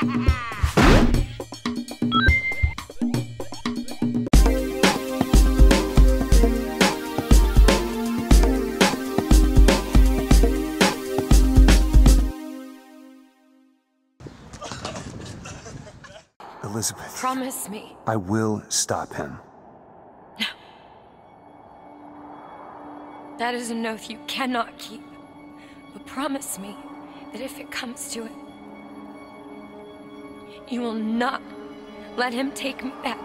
Elizabeth. Promise me. I will stop him. No. That is an oath you cannot keep. But promise me that if it comes to it, you will not let him take me back.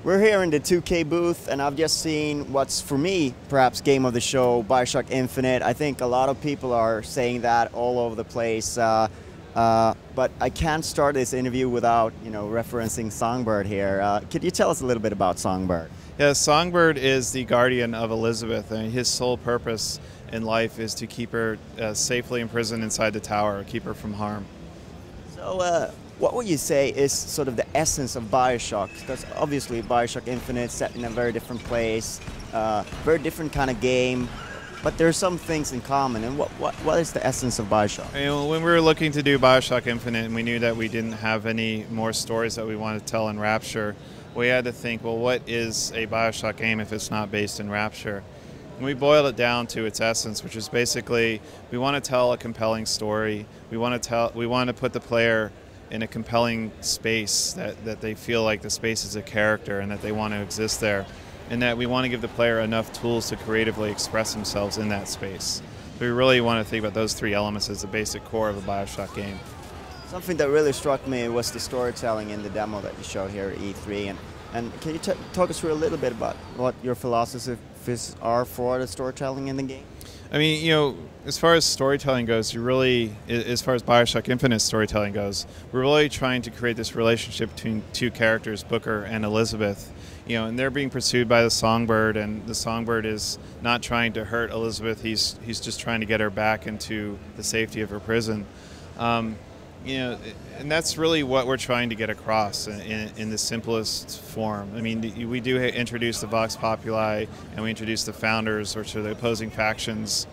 We're here in the 2K booth, and I've just seen what's, for me, perhaps game of the show, Bioshock Infinite. I think a lot of people are saying that all over the place. But I can't start this interview without, referencing Songbird here. Could you tell us a little bit about Songbird? Yeah, Songbird is the guardian of Elizabeth, and his sole purpose in life is to keep her safely imprisoned inside the tower, keep her from harm. So, what would you say is sort of the essence of Bioshock? Because obviously Bioshock Infinite is set in a very different place, very different kind of game. But there are some things in common, and what is the essence of Bioshock? When we were looking to do Bioshock Infinite and we knew that we didn't have any more stories that we wanted to tell in Rapture, we had to think, well, what is a Bioshock game if it's not based in Rapture? And we boiled it down to its essence, which is basically we want to tell a compelling story. We want to put the player in a compelling space that they feel like the space is a character and that they want to exist there. And that we want to give the player enough tools to creatively express themselves in that space. So we really want to think about those three elements as the basic core of a Bioshock game. Something that really struck me was the storytelling in the demo that you showed here at E3. And can you talk us through a little bit about what your philosophies are for the storytelling in the game? I mean, as far as storytelling goes, as far as Bioshock Infinite storytelling goes, we're really trying to create this relationship between two characters, Booker and Elizabeth. And they're being pursued by the Songbird, and the Songbird is not trying to hurt Elizabeth. He's just trying to get her back into the safety of her prison. And that's really what we're trying to get across in the simplest form. I mean, we do introduce the Vox Populi, and we introduce the founders, which are the opposing factions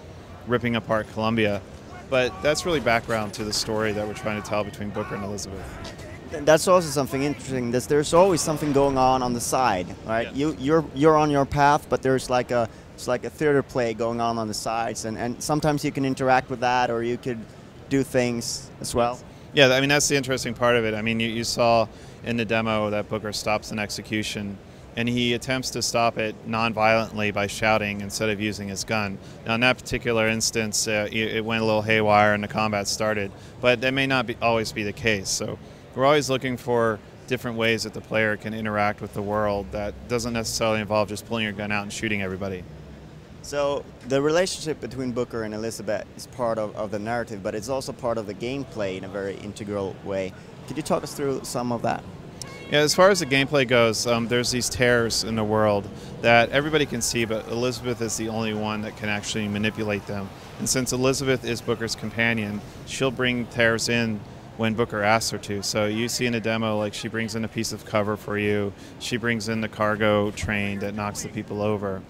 ripping apart Columbia. But that's really background to the story that we're trying to tell between Booker and Elizabeth. That's also something interesting. There's always something going on the side, right? Yeah. You're on your path, but there's like a theater play going on the sides, and sometimes you can interact with that, or you could do things as well. Yeah, I mean that's the interesting part of it. I mean you saw in the demo that Booker stops an execution, and he attempts to stop it non-violently by shouting instead of using his gun. Now in that particular instance, it went a little haywire and the combat started, but that may not always be the case. So we're always looking for different ways that the player can interact with the world that doesn't necessarily involve just pulling your gun out and shooting everybody. So the relationship between Booker and Elizabeth is part of the narrative, but it's also part of the gameplay in a very integral way. Could you talk us through some of that? Yeah, as far as the gameplay goes, there's these tears in the world that everybody can see, but Elizabeth is the only one that can actually manipulate them. And since Elizabeth is Booker's companion, she'll bring tears in when Booker asks her to. So you see in a demo, like she brings in a piece of cover for you. She brings in the cargo train that knocks the people over.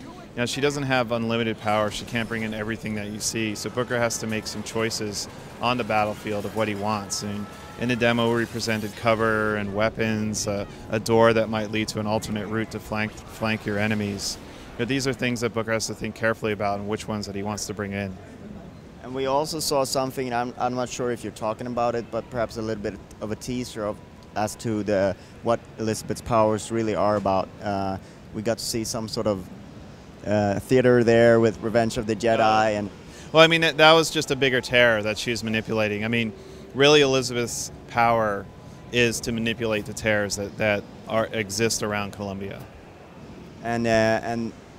She doesn't have unlimited power. She can't bring in everything that you see. So Booker has to make some choices on the battlefield of what he wants. And in the demo, we presented cover and weapons, a door that might lead to an alternate route to flank your enemies. But these are things that Booker has to think carefully about and which ones that he wants to bring in. And we also saw something, and I'm not sure if you're talking about it, but perhaps a little bit of a teaser as to what Elizabeth's powers really are about. We got to see some sort of theater there with Revenge of the Jedi. And well, I mean, that was just a bigger tear that she was manipulating. I mean, really Elizabeth's power is to manipulate the tears that exist around Columbia.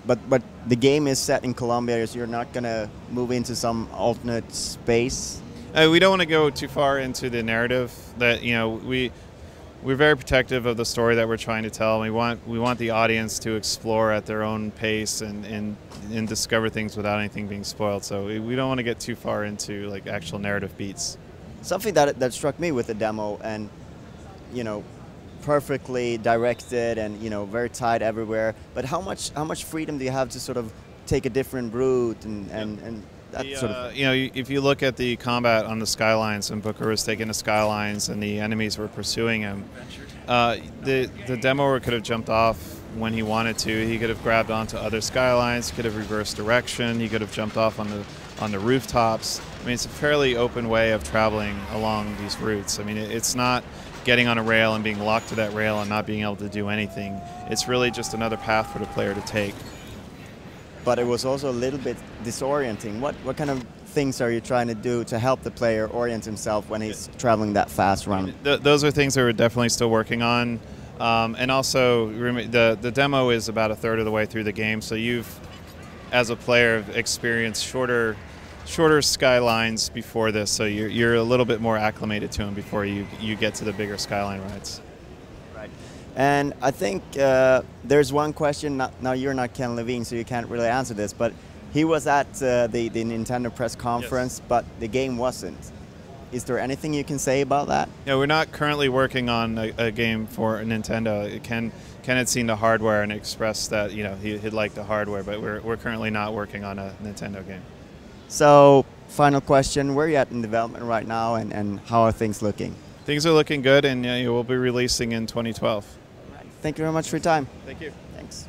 But the game is set in Columbia, so you're not going to move into some alternate space? We don't want to go too far into the narrative. That we're very protective of the story that we're trying to tell. We want the audience to explore at their own pace and discover things without anything being spoiled. So we don't want to get too far into like actual narrative beats. Something that struck me with the demo, and perfectly directed and very tight everywhere. But how much freedom do you have to sort of take a different route and that sort of thing. You know, if you look at the combat on the skylines, and Booker was taking the skylines, and the enemies were pursuing him, the demoer could have jumped off when he wanted to. He could have grabbed onto other skylines, could have reversed direction, he could have jumped off on the rooftops. I mean, it's a fairly open way of traveling along these routes. I mean, it's not getting on a rail and being locked to that rail and not being able to do anything. It's really just another path for the player to take. But it was also a little bit disorienting. What kind of things are you trying to do to help the player orient himself when he's traveling that fast around? Those are things that we're definitely still working on. And also, the demo is about a third of the way through the game, so you've, as a player, experienced shorter skylines before this, so you're a little bit more acclimated to them before you get to the bigger skyline rides. Right. And I think there's one question. Now you're not Ken Levine, so you can't really answer this, but he was at the Nintendo press conference, yes, but the game wasn't. Is there anything you can say about that? Yeah, we're not currently working on a game for Nintendo. Ken had seen the hardware and expressed that he'd like the hardware, but we're currently not working on a Nintendo game. So, final question, where are you at in development right now, and how are things looking? Things are looking good, and we'll be releasing in 2012. Thank you very much for your time. Thank you. Thanks.